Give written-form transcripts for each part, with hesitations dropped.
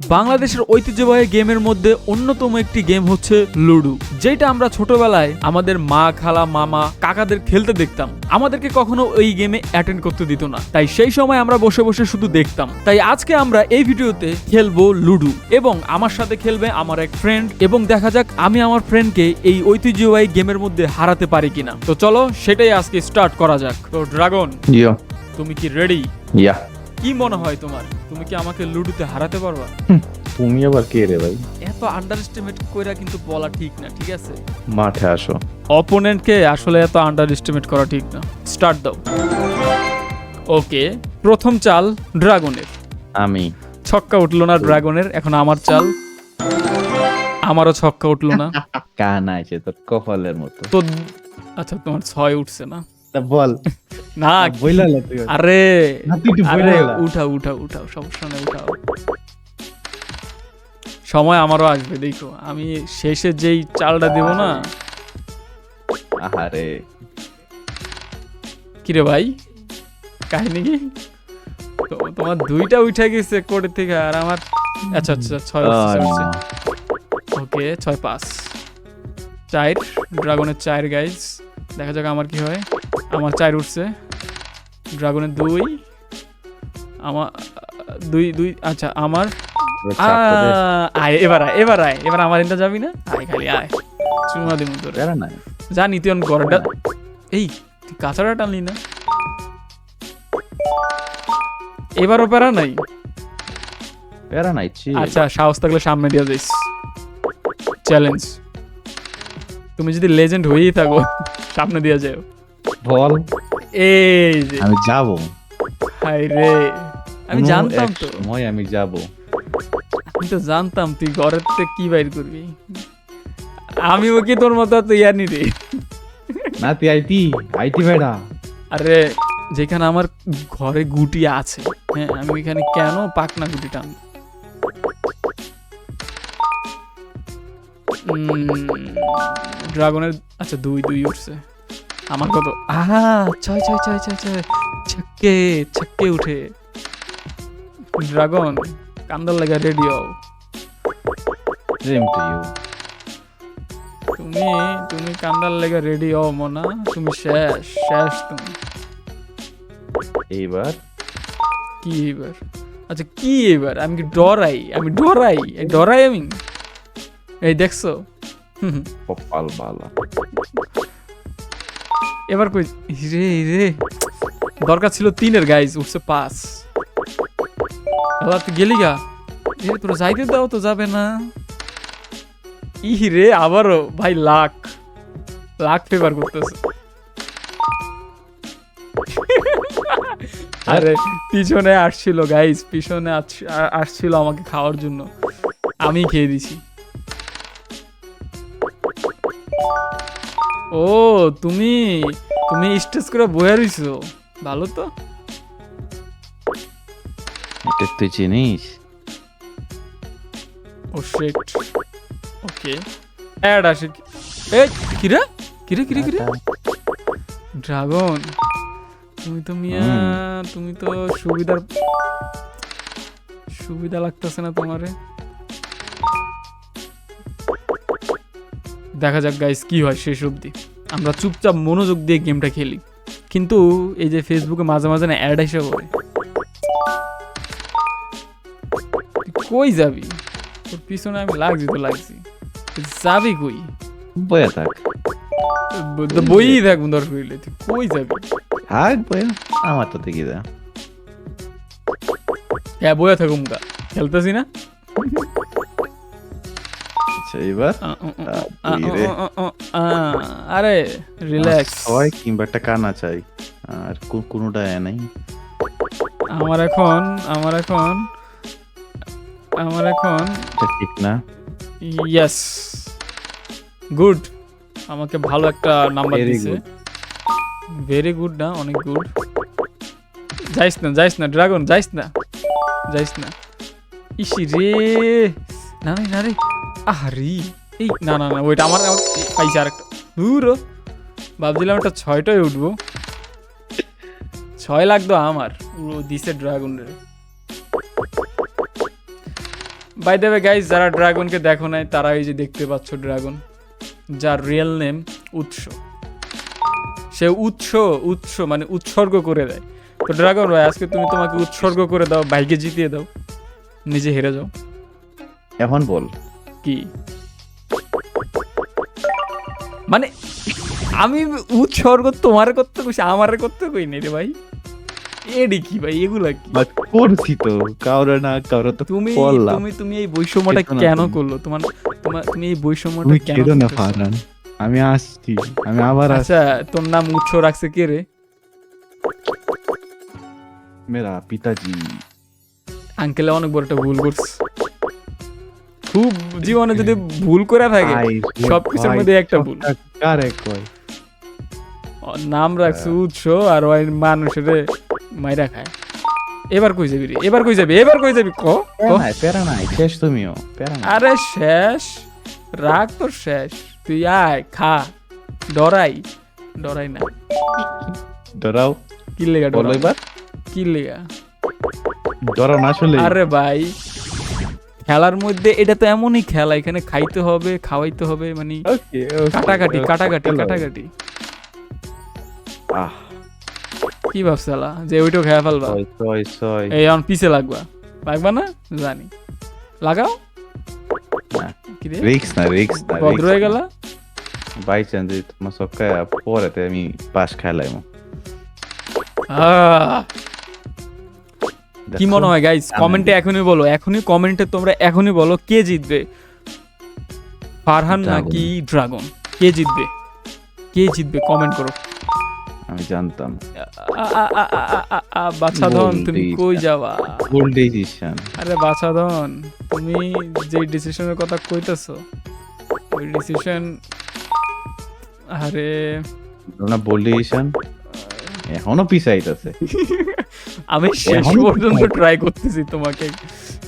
বাংলাদেশের ঐতিহ্যবাহী গেমের মধ্যে অন্যতম একটি গেম হচ্ছে লুডো, যেটা আমরা ছোটবেলায় আমাদের মা, খালা, মামা, কাকাদের খেলতে দেখতাম। আমাদেরকে কখনো এই গেমে অ্যাটেন্ড করতে দিত না, তাই সেই সময় আমরা বসে বসে শুধু দেখতাম। তাই আজকে আমরা এই ভিডিওতে খেলবো লুডো এবং আমার সাথে খেলবে আমার এক ফ্রেন্ড, এবং দেখা যাক আমি আমার ফ্রেন্ডকে এই ঐতিহ্যবাহী গেমের মধ্যে হারাতে পারি কিনা। তো চলো সেটাই আজকে স্টার্ট করা যাক। তো ড্রাগন, তুমি কি রেডি? ইয়া। কি মনে হয় তোমার, তুমি কি আমাকে লুডোতে হারাতে পারবা? তুমি আবার কে রে ভাই? এত আন্ডার এস্টিমেট কইরা কিন্তু বলা ঠিক না, ঠিক আছে? মাঠে আসো। অপোনেন্টকে আসলে এত আন্ডার এস্টিমেট করা ঠিক না। স্টার্ট দাও। ওকে, প্রথম চাল ড্রাগনের। আমি ছক্কা উঠলো না ড্রাগনের, এখন আমার চাল। আমারও ছক্কা উঠলো না। কান আছে তোর কপালের মতো। তো আচ্ছা, তোমার 6 উঠছে না? তা বল না বইলা লে তুই। আরে না, তুই একটু আরে বইলা লে। উঠাও, সমস্যা নেই, উঠাও। সময় আমারও আসবে, দেখো আমি শেষে যেই চালটা দেব না। আহারে কিরে ভাই, কাহিনী কি? তোমার দুইটা উঠে গেছে কোর্ট থেকে, আর আমার আচ্ছা 6 উঠছে। ওকে 6-5 4 ড্রাগনের 4 গাইজ। দেখা যাক আমার কি হয়। আমার 4 উঠছে, ড্রাগনের 2, আমার 2 আচ্ছা আমার আয় এবার আমার ইনটা যাবি না? আয় খালি আয়, চুমা দিমু তোরে। প্যারা নাই। জানি তুই গড়টা, এই তুই কাঁচাটা টানলি না? এবারও প্যারা নাই। প্যারা নাই ছি। আচ্ছা সাহস থাকলে সামনে দিয়ে যাইস, চ্যালেঞ্জ। তুমি যদি লেজেন্ড হয়েই থাকো সামনে দিয়ে যাও। বল এই যে আমি যাব। হাই রে, আমি জানতাম তো, আমি যাব। আমি তো জানতাম তুই ঘরের থেকে কি বাইর করবি। আমি ওকে তোর মতো তো ইয়ানি রে। না তুই আইতি বেড়া। আরে যেখানে আমার ঘরে গুটি আছে, হ্যাঁ আমি এখানে কেন পাকনা গুটি টানবো? ড্রাগনের আচ্ছা 2 উঠছে। আমার কত? আহা 6 ছক্কে উঠে। ড্রাগন কান্দার লাগা রেডি হও। Same to you. তুমি কান্দার লাগা রেডি হও মনা, তুমি শেষ তুমি। এইবার কি এবার? আচ্ছা কি এবার? আমি কি ডরাই? আমি এই দেখছো? কপাল বালা। এবার কই রে দরকার ছিল 3-এর গাইজ, উঠছে 5। তুই গেলি গা? তোরা যাইতে দাও তো, যাবে না? রে আবারও ভাই লাখ ফেভার করতেছে। আরে পিছনে আসছিল গাইজ, আসছিল আমাকে খাওয়ার জন্য, আমি খেয়ে দিছি। ও তুমি স্টেজ করে বয়ে রইছো, ভালো তো। এটা তুই চিনিস? ও শিট। ওকে অ্যাড আসে। এই কিরে ড্রাগন, তুমি তো মিয়া, তুমি তো সুবিধা লাগতেছে না তোমারে। দেখা যাক গাইস কি হয় শেষ অবধি। আমরা চুপচাপ মনোযোগ দিয়ে গেমটা খেলি, কিন্তু এই যে ফেসবুকে মাঝে মাঝে না অ্যাড এসে পড়ে। কই যাবি? তোর পিছনে আমি লাগছি, যাবি কই? বয়া থাক। বইই থাকবো দরকার হইলে, তুই কই যাবি? থাক বয়া, আমার তো দেখি যা। হ্যাঁ বইয়া থাকুম গা, খেলতেছি না। আচ্ছা এবার আরে রিল্যাক্স। হয় কিংবা একটা কানা চাই, আর কোনোটা নাই। আমার এখন এটা ঠিক না। ইয়েস গুড, আমাকে ভালো একটা নাম্বার Very দিছে। good. ভেরি গুড না, অনেক গুড। যাইস না ড্রাগন, যাইস না। ইসি রে, না রে, আহারি। এই না ওইটা আমার পাইছে আরেকটা। দূর ভাবছিলাম একটা 6টায় উঠবো, 6 লাগতো আমার। দিছে ড্রাগন রে। বাই দ্য ওয়ে গাইস, যারা ড্রাগনকে দেখো নাই তারা এই যে দেখতে পাচ্ছ ড্রাগন, যার রিয়েল নেম উৎস। সে উৎস মানে উৎসর্গ করে দেয়। তো ড্রাগন ভাই, আজকে তুমি তোমাকে উৎসর্গ করে দাও, ভাইকে জিতিয়ে দাও, নিজে হেরে যাও। এখন বল কি মানে আমি উৎসর্গ তোমার করতে কইছি, আমারে করতে কই নাই রে ভাই। এডি কি ভাই, এগুলা কি? করছি তো, কারো না কারো তো তুমি করলাম। তুমি তুমি এই বৈষম্যটা খেতো না কেন তুমি। করলো? তুমি এই বৈষম্যটা তুমি কেন খেলো না করতেছো? ফারহান, আমি আসছি, আমি আবার আসছি। আচ্ছা, তোর নাম উৎস রাখছে কে রে? মেরা পিতাজি। আঙ্কেলে অনেক বড় একটা ভুল করছে। খুব জীবনে যদি ভুল করে থাকে আই রে সবকিছুর ভাই, মধ্যে একটা ভুল। সবটা কারে কয়? ওর নাম রাখছে উৎস আর ওই মানুষের মাইরা খায়। এবার কই যাবি রে? এবার কই যাবি? এবার কই যাবি? ক ক। প্যারা নাই, শেষ তুমিও প্যারা নাই। আরে শেষ, রাগ তোর শেষ। তুই আয় খা, ডরাই না। ডরাও, কি লেগা বলো ডরাই? এবার। কি লেগা? ডরাও না আসলে। আরে ভাই, খেলার মধ্যে এটা তো এমনই খেলা, এখানে খাইতে হবে, খাওয়াইতে হবে, মানে ওকে কাটাকাটি। আহ, কি ভাবছালা যে ওইটাও খেয়া ফেলবা? ছয়। এই এখন পিছে লাগবা না জানি, লাগাও। না, কি রে, রিক্স না। ভদ্র হয়ে গেলা? বাই চান্স যদি তোমার সবকা পরেতে আমি পাশ খেলাইম। আহ, কি মনে হয় গাইস? কমেন্টে এখনই বলো, এখনই বলো কে জিতবে, ফারহান নাকি ড্রাগন? কে জিতবে কমেন্ট করো। আমি জানতাম। বাছাধন, তুমি কই যাওয়া? ভুল ডিসিশন। আরে বাছাধন, তুমি যে ডিসিশনের কথা কইতেছো ওই ডিসিশন, আরে না ভুল ডিসিশন, এখনো পিছাইতেছে। আমি শেষ এখনো পর্যন্ত ট্রাই করতেছি তোমাকে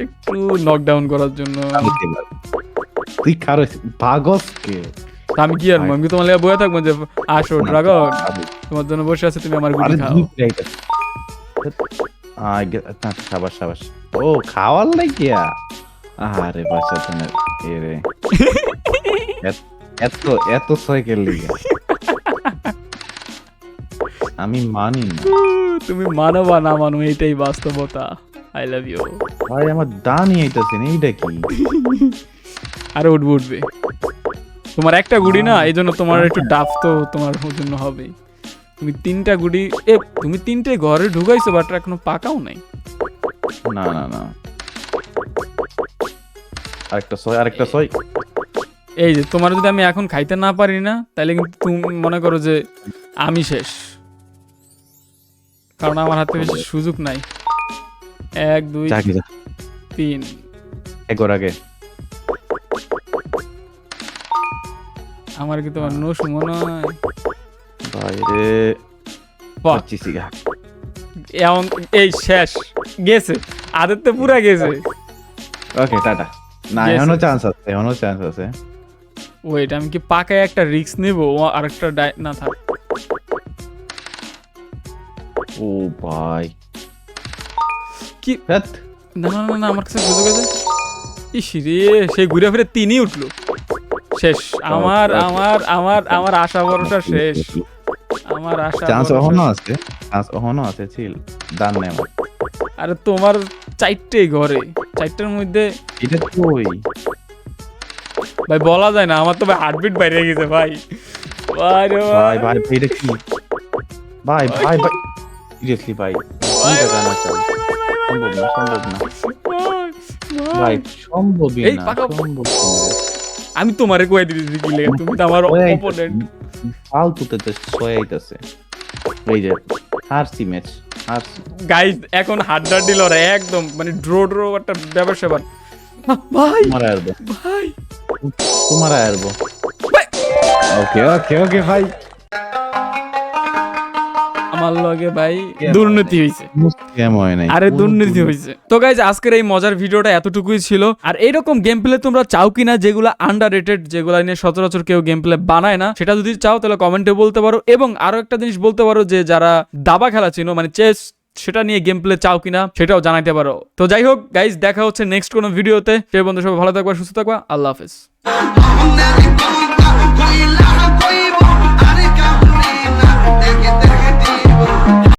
একটু নকডাউন করার জন্য। তুই খারো ভাগস কে? তা আমি কি আর আমি তোমার লাগা বয়ে থাকবো যে আসো ড্রাগন, তোমার জন্য বসে আছে, তুমি আমার গুলি খাও। সাবাস। ও খাওয়ার লাগিয়া? আরে বাচ্চা তোমার এরে এত সাইকেল লিগে আমি মানি না। তুমি মানো বা না মানো, এটাই বাস্তবতা। আই লাভ ইউ ভাই, আমার দানি আইতাছে না, এইটা কি? আরে উঠবে তোমার একটা গুড়ি না, এই জন্য তোমার একটু ডাফ তো তোমার জন্য হবে। তুমি তিনটা গুড়ি, তুমি তিনটে ঘরে ঢুকাইছো, বাট এখনো পাকাও নাই। না, আরেকটা ছয়। এই যে তোমার যদি আমি এখন খাইতে না পারি না, তাহলে কিন্তু তুমি মনে করো যে আমি শেষ, কারণ আমার হাতে বেশি সুযোগ নাই। 1 2 3 একবার আগে আমার কি তোমার নসু মনে হয়? বাইরে বাহ, এই শেষ গেছে, আদের তো পুরা গেছে। ওকে টাটা। না, Yes, এখনো yes. চান্স আছে। ওয়েট, আমি কি পাকায় একটা রিস্ক নেবো? আরেকটা না থাক। ও ভাই, কি ধ্যাৎ। না, আমার কাছে সুযোগ আছে। ইস রে, সেই ঘুরে ফিরে 3ই উঠলো। শেষ আমার Okay. আমার আমার আমার আশা ভরসা শেষ। আমার আশা চান্স ভরসা- এখনো আছে ছিল দান নেই আমার। আরে তোমার 4টে ঘরে, 4টের মধ্যে এটা কই? ভাই বলা যায় না, আমার তো ভাই হার্টবিট বাইরে গেছে ভাই। ভাই রে ভাই এটা কি? ভাই সিরিয়াসলি ভাই, কি টাকা না চাই? সম্ভব না ভাই, সম্ভবই এই না, পাকা- সম্ভব না। আমি তোমারে কই দিতেছি কি লাগে, তুমি তো আমার অপোনেন্ট। ফালতুতে তো সয়াইতাছে। এই যে হারছি ম্যাচ, হারছি। গাইস এখন হাড্ডাড্ডি লড়াই একদম, মানে ড্র একটা ব্যাপার স্যাপার। ভাই ভাই তোমার আরবো। ওকে ভাই, আমার লগে ভাই দুর্নীতি হইছে। কেমন নাই? আরে দুর্নীতি হয়েছে। তো গাইজ আজকের এই মজার ভিডিওটা এতটুকুই ছিল। আর এইরকম গেম প্লে তোমরা চাও কিনা যেগুলো আন্ডাররেটেড, যেগুলো নিয়ে সচরাচর কেউ গেম প্লে বানায় না, সেটা যদি চাও তাহলে কমেন্টে বলতে পারো। এবং আরো একটা জিনিস বলতে পারো যে যারা দাবা খেলা চিনো, মানে চেস সেটা নিয়ে গেম প্লে চাও কিনা সেটাও জানাইতে পারো। তো যাই হোক গাইজ, দেখা হচ্ছে নেক্সট কোনো ভিডিওতে। সেই বন্ধু সবাই ভালো থাকবা, সুস্থ থাকবা, আল্লাহ হাফেজ।